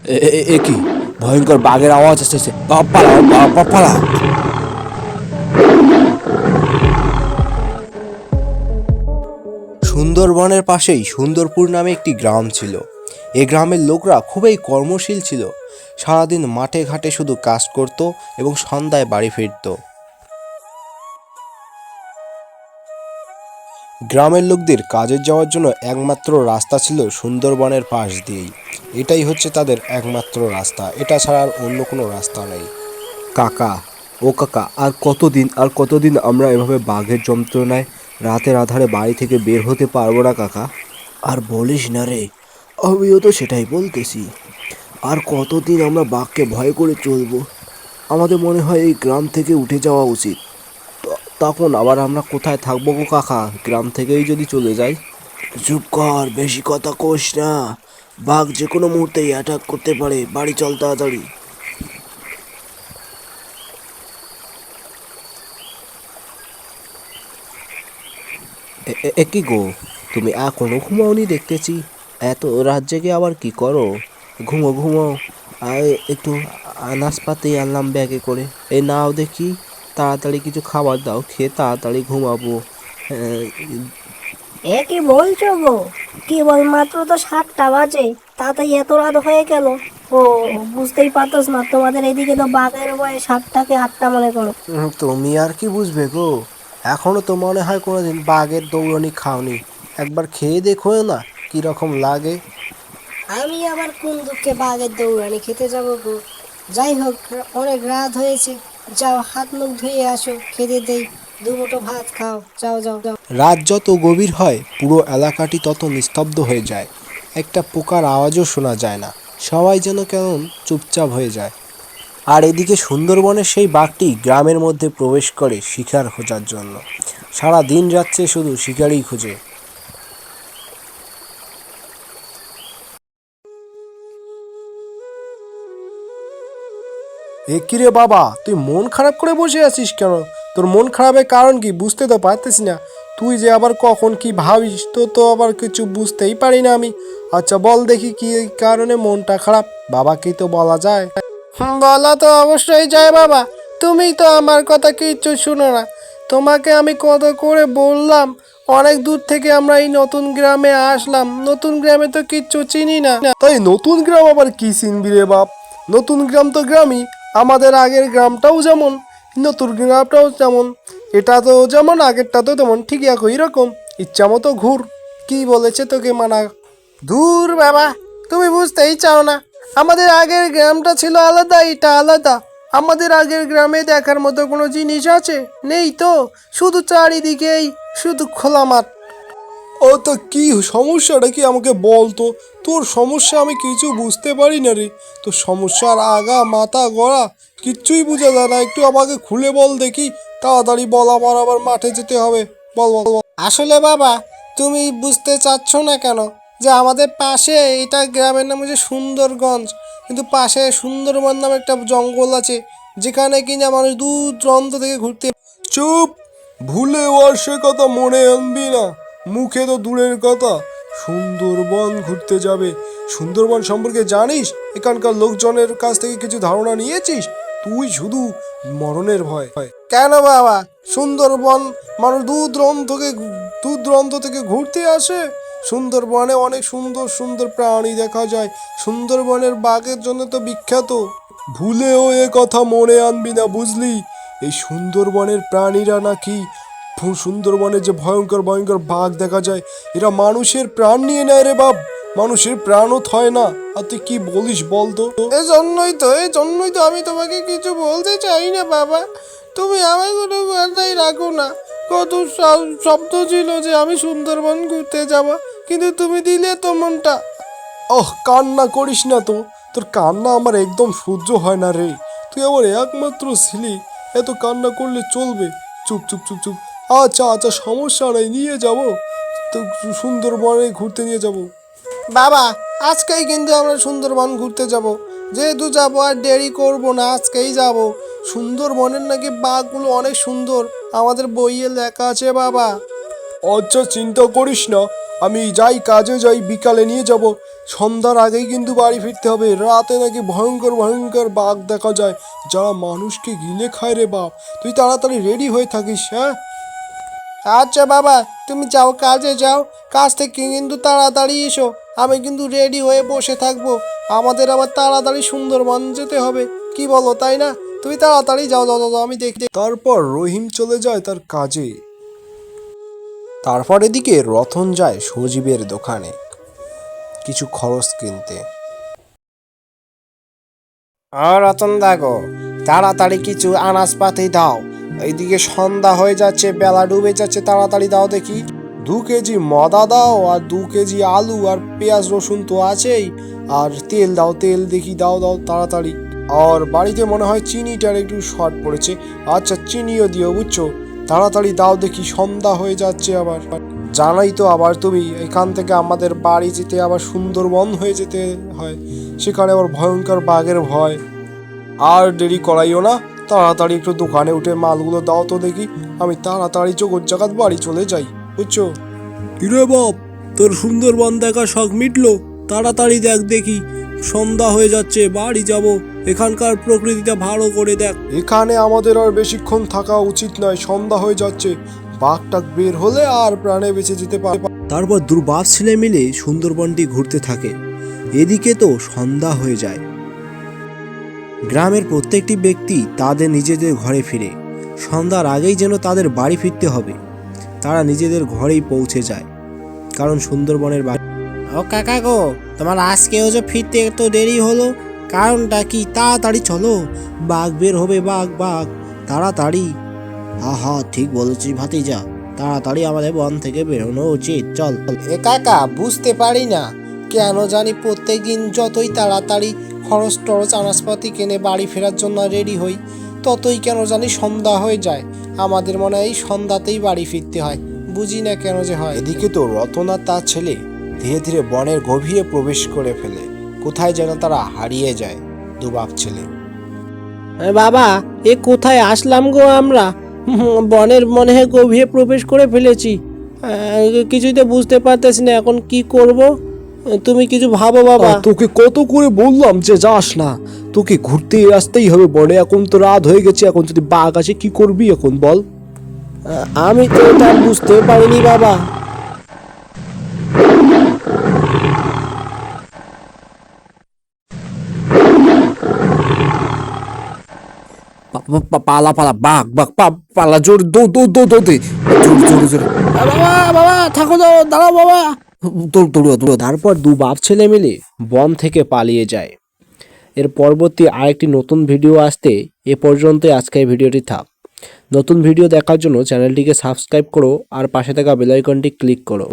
এ কি ভয়ঙ্কর বাঘের আওয়াজ আসতেছে! পালাও, পালাও! সুন্দরবনের পাশেই সুন্দরপুর নামে একটি গ্রাম ছিল। এই গ্রামের লোকরা খুবই কর্মশীল ছিল। সারাদিন মাঠে ঘাটে শুধু কাজ করত এবং সন্ধ্যায় বাড়ি ফিরত। গ্রামের লোকদের কাজে যাওয়ার জন্য একমাত্র রাস্তা ছিল সুন্দরবনের পাশ দিয়েই। এটাই হচ্ছে তাদের একমাত্র রাস্তা, এটা ছাড়া আর অন্য কোনো রাস্তা নেই। কাকা, ও কাকা, আর কতদিন আমরা এভাবে বাঘের যন্ত্রণায় রাতের আধারে বাড়ি থেকে বের হতে পারবো না কাকা? আর বলিস না রে, আমিও তো সেটাই বলতেছি। আর কতদিন আমরা বাঘকে ভয় করে চলবো? আমাদের মনে হয় এই গ্রাম থেকে উঠে যাওয়া উচিত। তখন আবার আমরা কোথায় থাকবো গো কাকা, গ্রাম থেকেই যদি চলে যাই? চুপ কর, বেশি কথা কোস না। বাঘ যে কোনো মুহূর্তেই অ্যাটাক করতে পারে, বাড়ি চল তাড়াতাড়ি। কি গো, তুমি এখনো ঘুমাওনি দেখতেছি। এত রাত জেগে আবার কি করো? ঘুমো ঘুমো। আর একটু নাশপাতি আনলাম ব্যাগে করে, এই নাও দেখি। তাড়াতাড়ি কিছু খাবার দাও, খেয়ে তাড়াতাড়ি ঘুমাবো। আহ, এ কি বলছো গো? কেবলমাত্র তো 7টা বাজে, তাতেই এত রাত হয়ে গেল। ও, বুঝতেই পারতোস না তোমাদের এদিকে তো বাঘের ভয়ে 7টাকে 8টা মনে করো। তুমি আর কি বুঝবে গো? এখনো তো মনে হয় কোনোদিন বাঘের দৌড়ানি খাওনি। একবার খেয়ে দেখো না কিরকম লাগে। আমি আবার কোন দুঃখে বাঘের দৌড়ানি খেতে যাব গো? যাই হোক, অনেক রাত হয়েছে। যাও, হাত মুখ ধুয়ে আসো, খেতে দেই। দুমুঠো ভাত খাও, যাও যাও যাও। রাত যত গভীর হয় পুরো এলাকাটি তত নিস্তব্ধ হয়ে যায়। একটা পোকার আওয়াজও শোনা যায় না। সবাই যেন কেমন চুপচাপ হয়ে যায়। আর এদিকে সুন্দরবনের সেই বাঘটি গ্রামের মধ্যে প্রবেশ করে শিকার খোঁজার জন্য। সারা দিন রাত্রে শুধু শিকারই খুঁজে। এ কিরে বাবা, তুই মন খারাপ করে বসে আছিস কেন? তোর মন খারাপের কারণ কি বুঝতে তো পারতেছি না। তুই যে আবার কখন কি ভাবিস তো আবার কিছু বুঝতেই পারি না আমি। আচ্ছা বল দেখি কি কারণে মনটা খারাপ, বাবাকেই তো বলা যায়। বলা তো অবশ্যই যায় বাবা। তুমি তো আমার কথা কিচ্ছু শুনো না। তোমাকে আমি কত করে বললাম। অনেক দূর থেকে আমরা এই নতুন গ্রামে আসলাম, নতুন গ্রামে তো কিচ্ছু চিনি না। তাই নতুন গ্রাম আবার কি চিনবি রে বাপ? নতুন গ্রাম তো গ্রামই। আমাদের আগের গ্রামটাও যেমন, নতুন গ্রামটাও যেমন। এটা তো যেমন, আগেরটা তো তেমন, ঠিক একই রকম। ইচ্ছা মতো ঘুর। কি বলেছে তোকে মানা? দূর বাবা, তুমি বুঝতেই চাও না। আমাদের আগের গ্রামটা ছিল আলাদা, এটা আলাদা। আমাদের আগের গ্রামে দেখার মতো কোনো জিনিস আছে? নেই তো। শুধু চারিদিকেই শুধু খোলা মাঠ। ও তো কি সমস্যাটা কি আমাকে বল তো। তোর সমস্যা আমি কিছু বুঝতে পারি না রে। তোর সমস্যার আগা মাথা গড়া কিচ্ছুই বোঝা যায় না। একটু আমাকে খুলে বল দেখি। তাড়াতাড়ি বল, আমার আবার মাঠে যেতে হবে। বল বল বল। আসলে বাবা, তুমি বুঝতে চাচ্ছ না কেন যে আমাদের পাশে, এটা গ্রামের নাম হচ্ছে সুন্দরগঞ্জ, কিন্তু পাশে সুন্দরবন নামে একটা জঙ্গল আছে, যেখানে কিনা মানুষ দূর দূরান্ত থেকে ঘুরতে। চুপ! ভুলেও আর সে কথা মনে আনবি না। মুখে তো দূরের কথা। সুন্দরবন ঘুরতে যাবে? সুন্দরবন সম্পর্কে জানিস? এখানকার লোকজনের কাছ থেকে কিছু ধারণা নিয়েছিস? তুই শুধু মরণের ভয়। কেন বাবা? সুন্দরবন মানুষ দূর দূরান্ত থেকে ঘুরতে আসে। সুন্দরবনে অনেক সুন্দর সুন্দর প্রাণী দেখা যায়। সুন্দরবনের বাঘের জন্য তো বিখ্যাত। ভুলেও এ কথা মনে আনবি না, বুঝলি? এই সুন্দরবনের প্রাণীরা নাকি, সুন্দরবনে যে ভয়ঙ্কর ভয়ঙ্কর বাঘ দেখা যায়, এরা মানুষের প্রাণ নিয়ে নেয় রে বাপ। মানুষের প্রাণও থয় না। আর তুই কি বলিস বলতো? এই জন্যই তো আমি তোমাকে কিছু বলতে চাই না বাবা। তুমি আমার কোনো কথাই রাখো না। কত শব্দ ছিল যে আমি সুন্দরবন ঘুরতে যাব, কিন্তু তুমি দিলে তো মনটা। ওহ, কান্না করিস না তো। তোর কান্না আমার একদম সহ্য হয় না রে। তুই আমার একমাত্র ছিলি, এত কান্না করলে চলবে? চুপ চুপ চুপ চুপ। আচ্ছা আচ্ছা, সমস্যা নেই, নিয়ে যাব তো। সুন্দরবনে ঘুরতে নিয়ে যাব বাবা। আজকেই কিন্তু আমরা সুন্দরবন ঘুরতে যাব। যেহেতু যাবো আর দেরি করব না, আজকেই যাব। সুন্দরবনের নাকি বাঘগুলো অনেক সুন্দর, আমাদের বইয়ে লেখা আছে বাবা। আচ্ছা, চিন্তা করিস না, আমি যাই কাজে যাই, বিকালে নিয়ে যাব। সন্ধ্যার আগেই কিন্তু বাড়ি ফিরতে হবে। রাতে নাকি ভয়ঙ্কর ভয়ঙ্কর বাঘ দেখা যায়, যারা মানুষকে গিলে খায় রে বাপ। তুই তাড়াতাড়ি রেডি হয়ে থাকিস, হ্যাঁ? আচ্ছা বাবা, তুমি যাও, কাজে যাও, কাজ থেকে কিন্তু তাড়াতাড়ি এসো। আমি কিন্তু রেডি হয়ে বসে থাকবো। আমাদের আবার তাড়াতাড়ি সুন্দরবন যেতে হবে, কি বলো, তাই না? তুমি তাড়াতাড়ি যাও, যাও, যাও, আমি দেখি। তারপর রহিম চলে যায় তার কাজে। তারপর এদিকে রতন যায় সজীবের দোকানে কিছু খরচ কিনতে। রতন দাগো, তাড়াতাড়ি কিছু আনাজপাতি দাও, এইদিকে সন্ধ্যা হয়ে যাচ্ছে, বেলা ডুবে যাচ্ছে, তাড়াতাড়ি দাও দেখি। 2 কেজি মদা দাও, আর 2 কেজি আলু, আর পেঁয়াজ রসুন তো আছেই, আর তেল দাও, তেল দেখি, দাও দাও তাড়াতাড়ি। আর বাড়িতে মনে হয় চিনিটার একটু শর্ট পড়েছে। আচ্ছা, চিনিও দিও, বুঝছো? তাড়াতাড়ি দাও দেখি, সন্ধ্যা হয়ে যাচ্ছে আবার। জানাই তো, আবার তুমি এখান থেকে আমাদের বাড়ি যেতে আবার সুন্দরবন হয়ে যেতে হয়, সেখানে আবার ভয়ঙ্কর বাঘের ভয়। আর দেরি করাইও না, তাড়াতাড়ি একটু দোকানে উঠে মালগুলো দাও তো দেখি, আমি তাড়াতাড়ি জগৎ জাগাত বাড়ি চলে যাই, বুঝছো? কিরে বাপ, তোর সুন্দরবন দেখা শখ মিটলো? তাড়াতাড়ি দেখ দেখি, সন্ধ্যা হয়ে যাচ্ছে, বাড়ি যাব। এখানকার প্রকৃতিটা ভালো করে দেখ। এখানে আমাদের আর বেশিক্ষণ থাকা উচিত নয়, সন্ধ্যা হয়ে যাচ্ছে। বাঘটা বের হলে আর প্রাণে বেঁচে যেতে পারে। তারপর দুর্বাপ ছেলে মিলে সুন্দরবনটি ঘুরতে থাকে। এদিকে তো সন্ধ্যা হয়ে যায়। গ্রামের প্রত্যেকটি ব্যক্তি তাদের নিজেদের ঘরে ফিরে। সন্ধ্যার আগেই যেন তাদের বাড়ি ফিরতে হবে। তারা নিজেদের ঘরেই পৌঁছে যায়, কারণ সুন্দরবনের বাড়ি। ও কাকা গো, তোমার আজকেও যে ফিরতে এত দেরি হলো, কারণটা কি? তাড়াতাড়ি চলো, বাঘ বের হবে, বাঘ বাঘ, তাড়াতাড়ি। হা ঠিক বলেছিস ভাতিজা, তাড়াতাড়ি আমাদের বন থেকে বেরোনো উচিত, চল। এ কাকা, বুঝতে পারি না কেন জানি প্রত্যেকদিন যতই তাড়াতাড়ি খরচ টরচ আনাজপাতি কিনে বাড়ি ফেরার জন্য রেডি হই, ততই কেন জানি সন্ধ্যা হয়ে যায়। আমাদের মনে হয় এই সন্ধ্যাতেই বাড়ি ফিরতে হয়, বুঝি না কেন যে হয়। এদিকে তো রতন আর তার ছেলে ধীরে ধীরে বনের গভীরে প্রবেশ করে ফেলে। কোথায় যেন তারা হারিয়ে যায়, দুবাপ ছেলে। বাবা, এ কোথায় আসলাম গো আমরা? বনের মনে হয় গভীরে প্রবেশ করে ফেলেছি। কিছুই তো বুঝতে পারতেছি না, এখন কি করব? তুমি কিছু ভাবো বাবা। তোকে কত করে বললাম যে যাস না, তোকে ঘুরতে আসতেই হবে বনে। এখন তো রাত হয়ে গেছে, এখন যদি বাঘ আসে কি করবি এখন বল? আমি তো তা বুঝতে পারিনি বাবা। পালা পালা, বাঘ বাঘ, পালা, জোর দৌড় দৌড় দৌড় দৌড়ে, জোরে জোরে। বাবা বাবা, থাকো, দাঁড়াও বাবা। দৌড়। তারপর দু বাপ ছেলে মিলে বন থেকে পালিয়ে যায়। এর পরবর্তী আরেকটি নতুন ভিডিও আসতে এ পর্যন্তই আজকের ভিডিওটি থাক। নতুন ভিডিও দেখার জন্য চ্যানেলটিকে সাবস্ক্রাইব করো আর পাশে থাকা বেল আইকনটি ক্লিক করো।